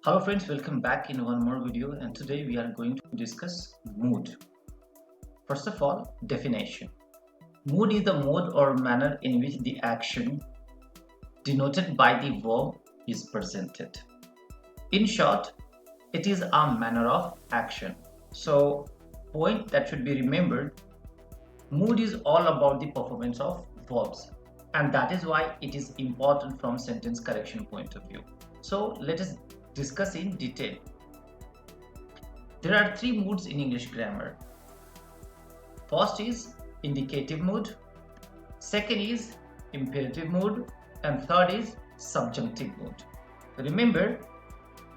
Hello friends, welcome back in one more video, and today we are going to discuss mood. First of all, definition. Mood is the mode or manner in which the action denoted by the verb is presented. In short, it is a manner of action. So, point that should be remembered, mood is all about the performance of verbs, and that is why it is important from sentence correction point of view. So, let us discuss in detail. There are three moods in English grammar. First is indicative mood, second is imperative mood, and third is subjunctive mood. Remember,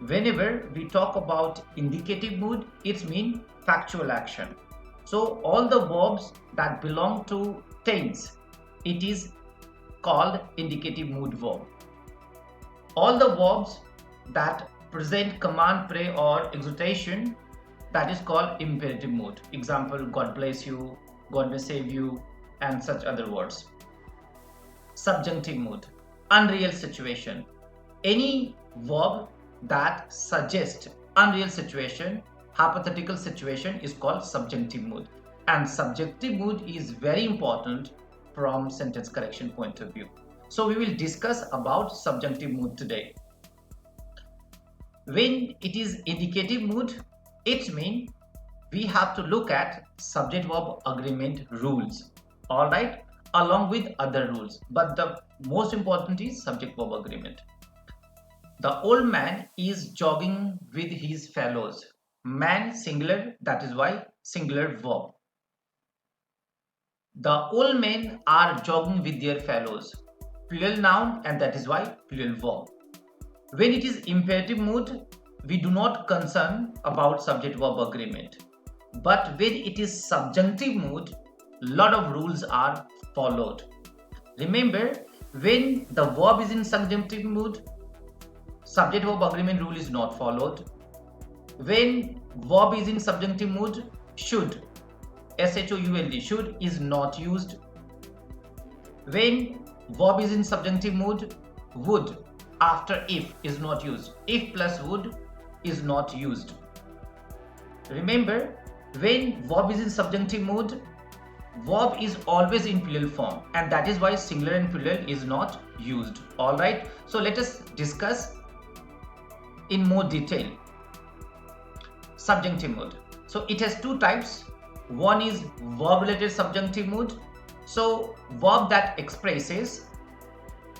whenever we talk about indicative mood, it means factual action. So all the verbs that belong to tense, it is called indicative mood verb. All the verbs that present command, pray, or exhortation, that is called imperative mood. Example, God bless you, God may save you, and such other words. Subjunctive mood, unreal situation. Any verb that suggests unreal situation, hypothetical situation is called subjunctive mood. And subjunctive mood is very important from sentence correction point of view. So we will discuss about subjunctive mood today. When it is indicative mood, it means we have to look at subject verb agreement rules, all right, along with other rules, but the most important is subject verb agreement. The old man is jogging with his fellows. Man singular, that is why singular verb. The old men are jogging with their fellows, plural noun, and that is why plural verb. When it is imperative mood, we do not concern about subject verb agreement. But when it is subjunctive mood, lot of rules are followed. Remember, when the verb is in subjunctive mood, subject verb agreement rule is not followed. When verb is in subjunctive mood, should, should, should is not used. When verb is in subjunctive mood, would after if is not used. If plus would is not used. Remember, when verb is in subjunctive mood, verb is always in plural form, and that is why singular and plural is not used. All right, so let us discuss in more detail subjunctive mood. So it has two types. One is verb related subjunctive mood. So verb that expresses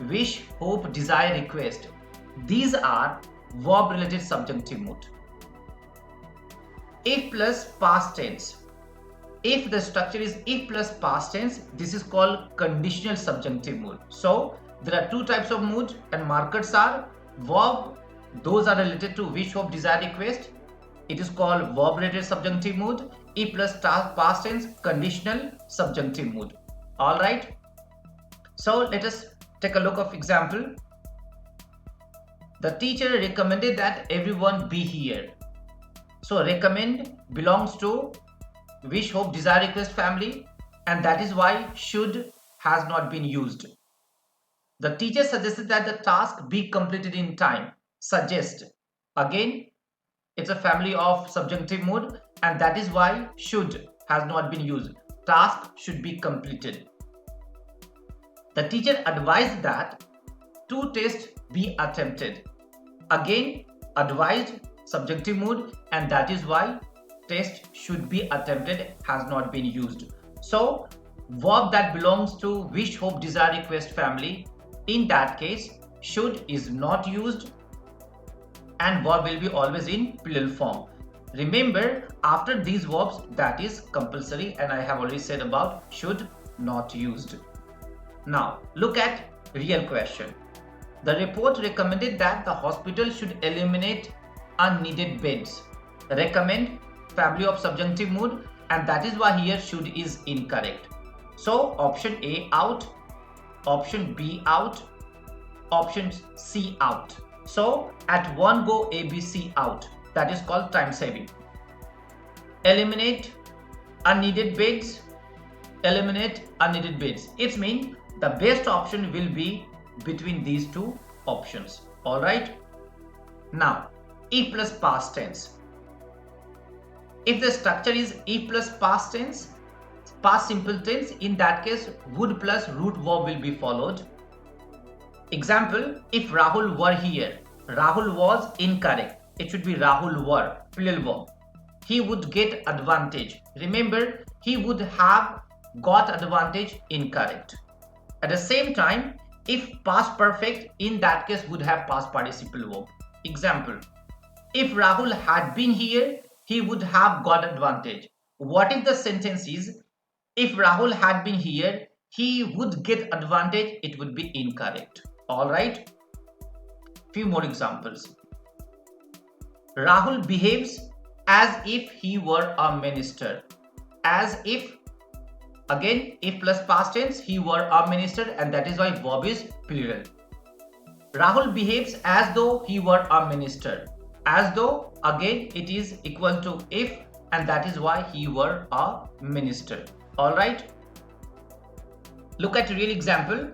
wish, hope, desire, request. These are verb related subjunctive mood. If plus past tense. If the structure is if plus past tense, this is called conditional subjunctive mood. So there are two types of mood, and markers are verb, those are related to wish, hope, desire, request. It is called verb related subjunctive mood. If plus past tense, conditional subjunctive mood. All right, so let us take a look of example. The teacher recommended that everyone be here. So recommend belongs to wish, hope, desire, request family, and that is why should has not been used. The teacher suggested that the task be completed in time. Suggest, again, it's a family of subjunctive mood, and that is why should has not been used. Task should be completed. The teacher advised that two tests be attempted. Again, advised, subjunctive mood, and that is why test should be attempted has not been used. So verb that belongs to wish, hope, desire, request family, in that case should is not used, and verb will be always in plural form. Remember, after these verbs, that is compulsory, and I have already said about should not used. Now look at real question. The report recommended that the hospital should eliminate unneeded beds. Recommend, family of subjunctive mood, and that is why here should is incorrect. So option A out, option B out, option C out. So at one go A, B, C out. That is called time saving. Eliminate unneeded beds. Eliminate unneeded beds. It means the best option will be between these two options. All right. Now if plus past tense. If the structure is if plus past tense, past simple tense, in that case would plus root verb will be followed. Example, if Rahul were here, Rahul was incorrect. It should be Rahul were, plural verb. He would get advantage. Remember, he would have got advantage, incorrect. At the same time, if past perfect, in that case would have past participle verb. Example, if Rahul had been here, he would have got advantage. What if the sentence is, if Rahul had been here, he would get advantage? It would be incorrect. Alright. Few more examples. Rahul behaves as if he were a minister. As if, again, if plus past tense, he were a minister, and that is why verb is plural. Rahul behaves as though he were a minister. As though, again, it is equal to if, and that is why he were a minister. Alright. Look at a real example.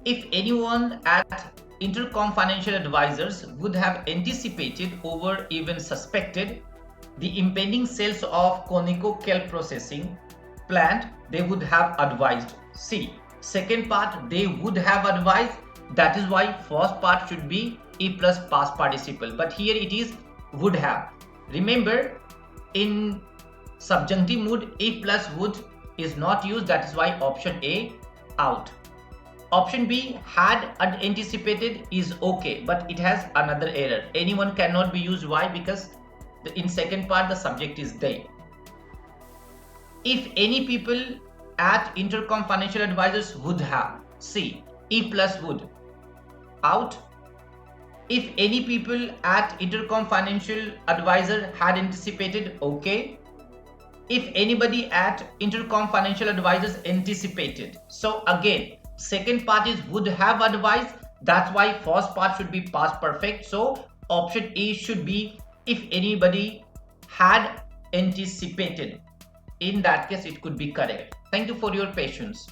If anyone at Intercom Financial Advisors would have anticipated or even suspected the impending sales of Conoco Kelp processing plant, they would have advised. See, second part, they would have advised. That is why first part should be if plus past participle, but here it is would have. Remember, in subjunctive mood, if plus would is not used. That is why option A out. Option B, had anticipated, is okay, but it has another error. Anyone cannot be used. Why? Because in second part the subject is they. If any people at Intercom Financial Advisors would have. See, if plus would out. If any people at Intercom Financial Advisor had anticipated, okay. If anybody at Intercom Financial Advisors anticipated. So again, second part is would have advised. That's why first part should be past perfect. So option A should be if anybody had anticipated. In that case, it could be correct. Thank you for your patience.